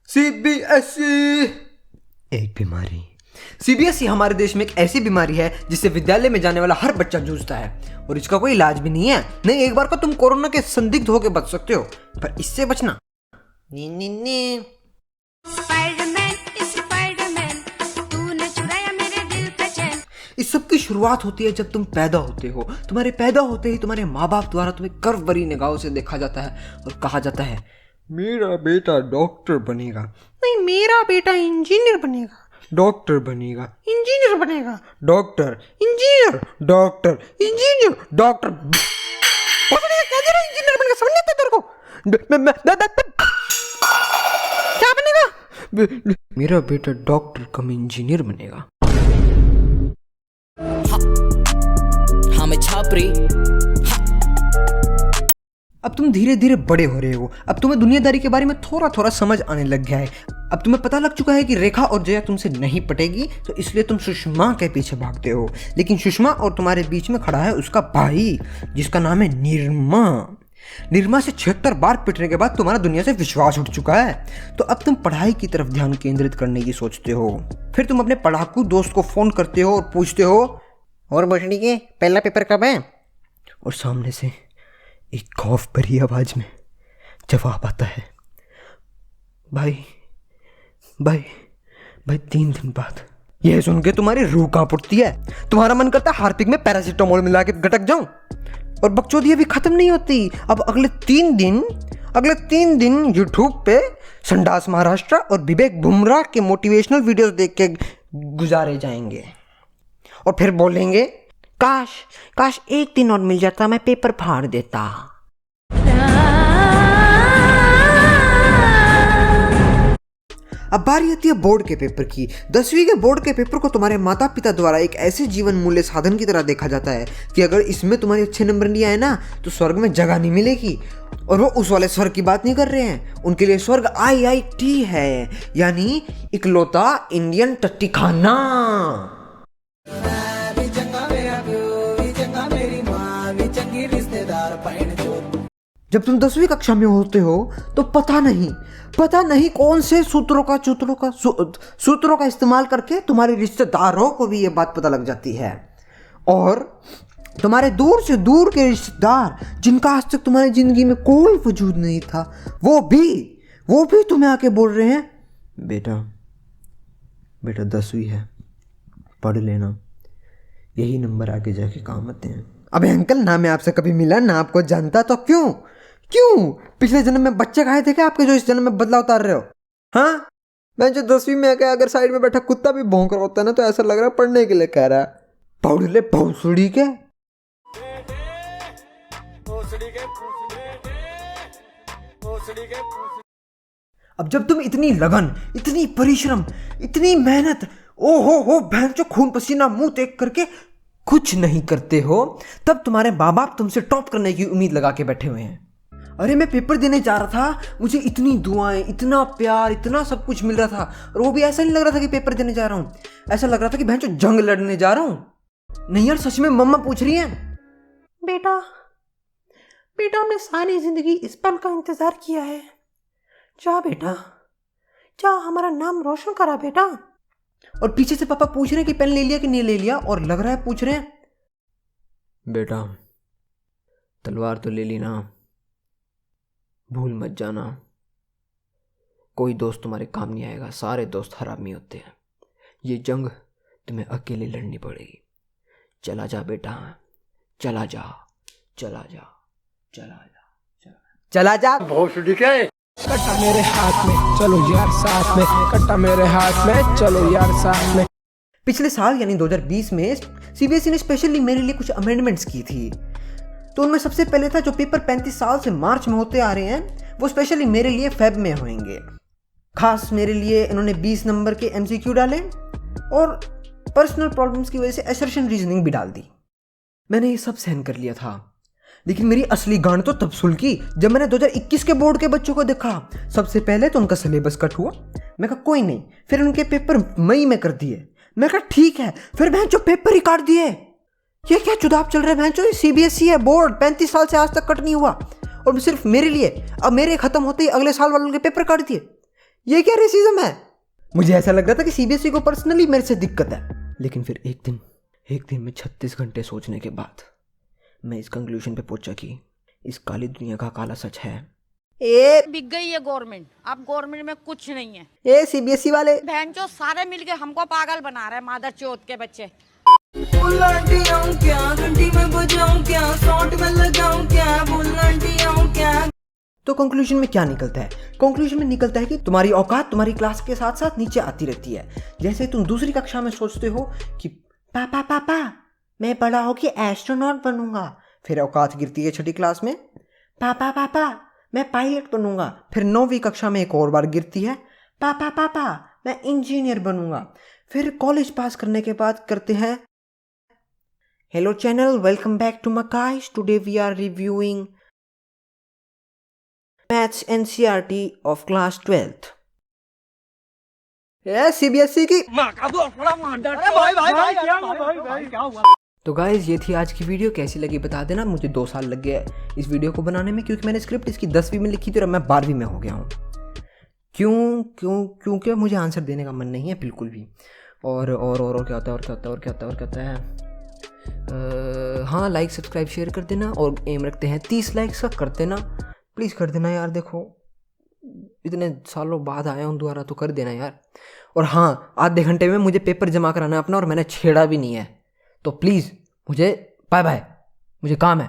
CBSE एक बीमारी। CBSE हमारे देश में एक ऐसी बीमारी है जिससे विद्यालय में जाने वाला हर बच्चा जूझता है और इसका कोई इलाज भी नहीं है। नहीं, एक बार को तुम कोरोना के संदिग्ध होकर बच सकते हो, पर इससे बचना नी नी नी। तूने चुराया मेरे दिल का चैन। इस सब की शुरुआत होती है जब तुम पैदा होते हो। तुम्हारे पैदा होते ही तुम्हारे माँ बाप द्वारा तुम्हें गर्व भरी निगाहों से देखा जाता है और कहा जाता है मेरा बेटा डॉक्टर बनेगा, नहीं मेरा बेटा इंजीनियर बनेगा, डॉक्टर बनेगा, इंजीनियर बनेगा, doctor engineer, doctor engineer, doctor engineer बनेगा। समझ नहीं आता तेरे को? क्या बनेगा? मेरा बेटा डॉक्टर कम इंजीनियर बनेगा। हाँ मैं छापरी। अब तुम धीरे धीरे बड़े हो रहे हो। अब तुम्हें दुनियादारी के बारे में थोड़ा थोड़ा समझ आने लग गया है। अब तुम्हें पता लग चुका है कि रेखा और जया तुमसे नहीं पटेगी, तो इसलिए तुम सुषमा के पीछे भागते हो। लेकिन सुषमा और तुम्हारे बीच में खड़ा है उसका भाई, जिसका नाम है निर्मा। निर्मा से 76 बार पिटने के बाद तुम्हारा दुनिया से विश्वास उठ चुका है। तो अब तुम पढ़ाई की तरफ ध्यान केंद्रित करने की सोचते हो। फिर तुम अपने पढ़ाकू दोस्त को फोन करते हो और पूछते हो और भोसड़ी के पहला पेपर कब है? और सामने से एक खौफ भरी आवाज में जवाब आता है भाई भाई भाई 3 दिन बाद। यह सुन के तुम्हारी रूह कांप उठती है। तुम्हारा मन करता है हार्पिक में पैरासीटामोल मिला के गटक जाऊं। और बकचोदी अभी खत्म नहीं होती। अब अगले 3 दिन यूट्यूब पे संडास महाराष्ट्र और विवेक बुमराह के मोटिवेशनल वीडियोस देख के गुजारे जाएंगे और फिर बोलेंगे काश एक दिन और मिल जाता, मैं पेपर फाड़ देता। अब बारी आती है बोर्ड के पेपर की। 10वीं के बोर्ड के पेपर को तुम्हारे माता पिता द्वारा एक ऐसे जीवन मूल्य साधन की तरह देखा जाता है कि अगर इसमें तुम्हारे अच्छे नंबर नहीं आए ना तो स्वर्ग में जगह नहीं मिलेगी। और वो उस वाले स्वर्ग की बात नहीं कर रहे हैं। उनके लिए स्वर्ग IIT है, यानी इकलौता इंडियन टट्टी खाना। जब तुम 10वीं कक्षा में होते हो तो पता नहीं कौन से सूत्रों का इस्तेमाल करके तुम्हारे रिश्तेदारों को भी ये बात पता लग जाती है। और तुम्हारे दूर से दूर के रिश्तेदार जिनका आज तक तुम्हारी जिंदगी में कोई वजूद नहीं था, वो भी तुम्हें आके बोल रहे हैं बेटा 10वीं है, पढ़ लेना, यही नंबर आगे जाके काम आते हैं। अबे अंकल, ना मैं आपसे कभी मिला ना आपको जानता, तो क्यों पिछले जन्म में बच्चे खाए थे क्या आपके जो इस जन्म में बदला उतार रहे हो? हाँ, मैं जो 10वीं में आके अगर साइड में बैठा कुत्ता भी भौंक रहा होता है ना तो ऐसा लग रहा है पढ़ने के लिए कह रहा है। पौड़ले भौंसुड़ी के। अब जब तुम इतनी लगन, इतनी परिश्रम, इतनी मेहनत, ओहो भैंचो खून पसीना मुंह देख करके कुछ नहीं करते हो, तब तुम्हारे माँ बाप तुमसे टॉप करने की उम्मीद लगा के बैठे हुए हैं। अरे मैं पेपर देने जा रहा था, मुझे इतनी दुआएं, इतना प्यार, इतना सब कुछ मिल रहा था, और वो भी ऐसा नहीं लग रहा था कि पेपर देने जा रहा हूँ, ऐसा लग रहा था कि भैंचो जंग लड़ने जा रहा हूँ। नहीं यार, सच में मम्मा पूछ रही है बेटा हमने सारी जिंदगी इस पल का इंतजार किया है, जा बेटा जा, हमारा नाम रोशन करा बेटा। और पीछे से पापा पूछ रहे हैं कि पेन ले लिया कि नहीं ले लिया, और लग रहा है पूछ रहे हैं बेटा तलवार तो ले ली ना, भूल मत जाना, कोई दोस्त तुम्हारे काम नहीं आएगा, सारे दोस्त हरामी होते हैं, ये जंग तुम्हें अकेले लड़नी पड़ेगी, चला जा बेटा, चला जा। भोसड़ी के कट्टा मेरे हाथ में, चलो यार साथ में, कट्टा मेरे हाथ में, चलो यार साथ में। पिछले साल यानी 2020 में सीबीएसई ने स्पेशली मेरे लिए कुछ अमेंडमेंट्स की थी। तो उनमें सबसे पहले था जो पेपर 35 साल से मार्च में होते आ रहे हैं वो स्पेशली मेरे लिए फेब में होंगे। खास मेरे लिए इन्होंने 20 नंबर के MCQ डाले और पर्सनल प्रॉब्लम्स की वजह से असर्शन रीजनिंग भी डाल दी। मैंने ये सब सहन कर लिया था, लेकिन मेरी असली गांड तो तब सुलगी जब मैंने 2021 के बोर्ड के बच्चों को देखा। सबसे पहले तो उनका सिलेबस कट हुआ, मैं कहा कोई नहीं, फिर उनके पेपर मई में कर दिए, मैं कहा ठीक है, फिर भैंचो पेपर ही काट दिए। ये क्या चुदाब चल रहा है भैंचो, ये CBSE है बोर्ड, 35 साल से आज तक कट नहीं हुआ, और सिर्फ मेरे लिए अब मेरे खत्म होते ही अगले साल वालों के पेपर काट दिए। ये क्या रेसिज्म है? मुझे ऐसा लग रहा था कि सीबीएसई को पर्सनली मेरे से दिक्कत है, लेकिन फिर एक दिन में 36 घंटे सोचने के बाद मैं इस कंक्लूजन पे पहुंचा कि इस काली दुनिया का काला सच है। ए बिक गई है गवर्नमेंट, अब गवर्नमेंट में कुछ नहीं है। ए सीबीएसई वाले बहन चो सारे मिलके हमको पागल बना रहे हैं, मादर चौथ के बच्चे। क्या घंटी में बजाऊं क्या, शॉट में लगाऊं क्या, बुल्लटियां क्या। तो कंक्लूजन में क्या निकलता है? कंक्लूजन में निकलता है कि तुम्हारी औकात तुम्हारी क्लास के साथ साथ नीचे आती रहती है। जैसे तुम दूसरी कक्षा में सोचते हो कि पापा पापा मैं बड़ा होके एस्ट्रोनॉट बनूंगा, फिर औकात गिरती है छठी क्लास में, पापा पापा मैं पायलट बनूंगा, फिर 9वीं कक्षा में एक और बार गिरती है, पापा पापा मैं इंजीनियर बनूंगा। फिर कॉलेज पास करने के बाद करते हैं, hello channel, welcome back to मकाइस, today we are reviewing maths NCERT of class 12th। CBSE की तो गाइज ये थी आज की वीडियो। कैसी लगी बता देना। मुझे 2 साल लग गए इस वीडियो को बनाने में, क्योंकि मैंने स्क्रिप्ट इसकी 10वीं में लिखी थी और मैं 12वीं में हो गया हूँ। क्योंकि मुझे आंसर देने का मन नहीं है बिल्कुल भी। और क्या होता है हाँ, लाइक सब्सक्राइब शेयर कर देना, और एम रखते हैं 30 लाइक्स का, कर देना प्लीज़, कर देना यार। देखो इतने सालों बाद आया हूँ दोबारा, तो कर देना यार। और हाँ, आधे घंटे में मुझे पेपर जमा कराना है अपना, और मैंने छेड़ा भी नहीं है, तो प्लीज़ मुझे बाय बाय, मुझे काम है।